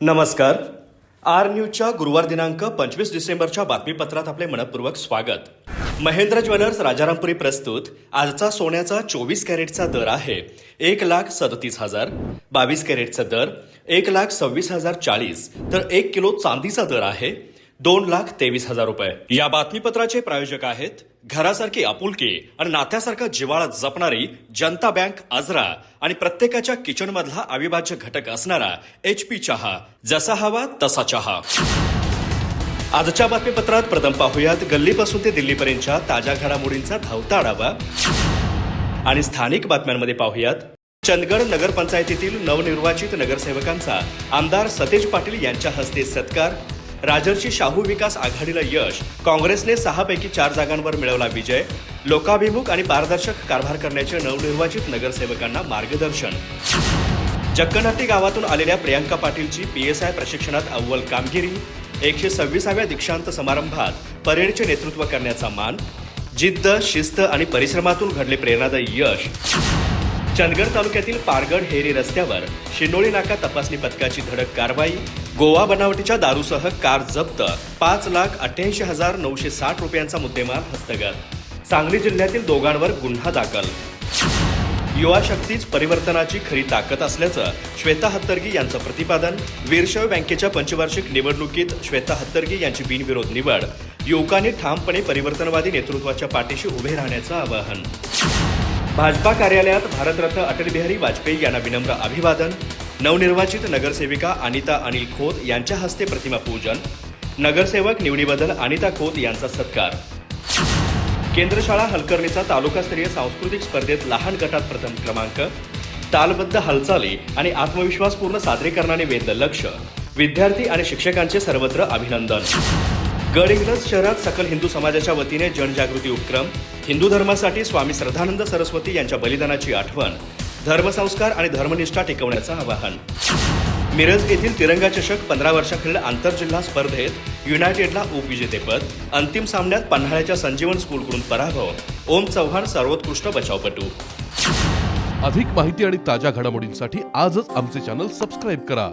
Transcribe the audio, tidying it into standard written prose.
नमस्कार. आर न्यूजच्या गुरुवार दिनांक 25 डिसेंबरच्या बातमीपत्रात आपले मनपूर्वक स्वागत. महेंद्र ज्वेलर्स राजारामपुरी प्रस्तुत आजचा सोन्याचा 24 कॅरेटचा दर आहे 1,37,000, 22 कॅरेटचा दर 1,26,040, तर 1 किलो चांदीचा दर आहे 2,23,000 रुपये. या बातमीपत्राचे प्रायोजक आहेत घरासारखी आपुलकी आणि नात्यासारखा जिव्हाळा जपणारी जनता बँक आजरा आणि प्रत्येकाच्या किचन मधला अविभाज्य घटक असणारा HP चहा. जसा हवा तसा चहा. आजच्या बातमीपत्रात प्रथम पाहुयात गल्लीपासून ते दिल्लीपर्यंतच्या ताज्या घडामोडींचा धावता आढावा आणि स्थानिक बातम्यांमध्ये पाहुयात चंदगड नगरपंचायतीतील नवनिर्वाचित नगरसेवकांचा आमदार सतेज पाटील यांच्या हस्ते सत्कार. राजर्षी शाहू विकास आघाडीला यश, काँग्रेसने 6 पैकी 4 जागांवर मिळवला विजय. लोकाभिमुख आणि पारदर्शक कारभार करण्याचे नवनिर्वाचित नगरसेवकांना मार्गदर्शन. जक्कनहट्टी गावातून आलेल्या प्रियांका पाटीलची PSI प्रशिक्षणात अव्वल कामगिरी. 126व्या दीक्षांत समारंभात परेडचे नेतृत्व करण्याचा मान. जिद्द, शिस्त आणि परिश्रमातून घडले प्रेरणादायी यश. चंदगड तालुक्यातील पारगड हेरी रस्त्यावर शिनोळी नाका तपासणी पथकाची धडक कारवाई. गोवा बनावटीच्या दारूसह कार जप्त. 5,88,960 रुपयांचा मुद्देमाल हस्तगत. सांगली जिल्ह्यातील दोघांवर गुन्हा दाखल. युवा शक्तीच परिवर्तनाची खरी ताकद असल्याचं श्वेता हत्तरगी यांचं प्रतिपादन. वीरशैव बँकेच्या पंचवार्षिक निवडणुकीत श्वेता हत्तरगी यांची बिनविरोध निवड. युवकांनी ठामपणे परिवर्तनवादी नेतृत्वाच्या पाठीशी उभे राहण्याचं आवाहन. भाजपा कार्यालयात भारतरत्न अटल बिहारी वाजपेयी यांना विनम्र अभिवादन. नवनिर्वाचित नगरसेविका अनिता अनिल खोत यांच्या हस्ते प्रतिमा पूजन. नगरसेवक निवडीबद्दल अनिता खोत यांचा सत्कार. केंद्रशाळा हलकर्णीचा तालुकास्तरीय सांस्कृतिक स्पर्धेत लहान गटात प्रथम क्रमांक. तालबद्ध हालचाली आणि आत्मविश्वासपूर्ण सादरीकरणाने वेधलं लक्ष. विद्यार्थी आणि शिक्षकांचे सर्वत्र अभिनंदन. गडहिंग्लज शहरात सकल हिंदू समाजाच्या वतीने जनजागृती उपक्रम. हिंदू धर्मासाठी स्वामी श्रद्धानंद सरस्वती यांच्या बलिदानाची आठवण. धर्मसंस्कार आणि धर्मनिष्ठा टिकवण्याचं आवाहन. मिरज येथील तिरंगा चषक 15 वर्षाखालील आंतरजिल्हा स्पर्धेत युनायटेडला उपविजेतेपद. अंतिम सामन्यात पन्हाळ्याच्या संजीवन स्कूलकडून पराभव. ओम चव्हाण सर्वोत्कृष्ट बचावपटू. अधिक माहिती आणि ताज्या घडामोडींसाठी आजच आमचे चॅनल सबस्क्राईब करा.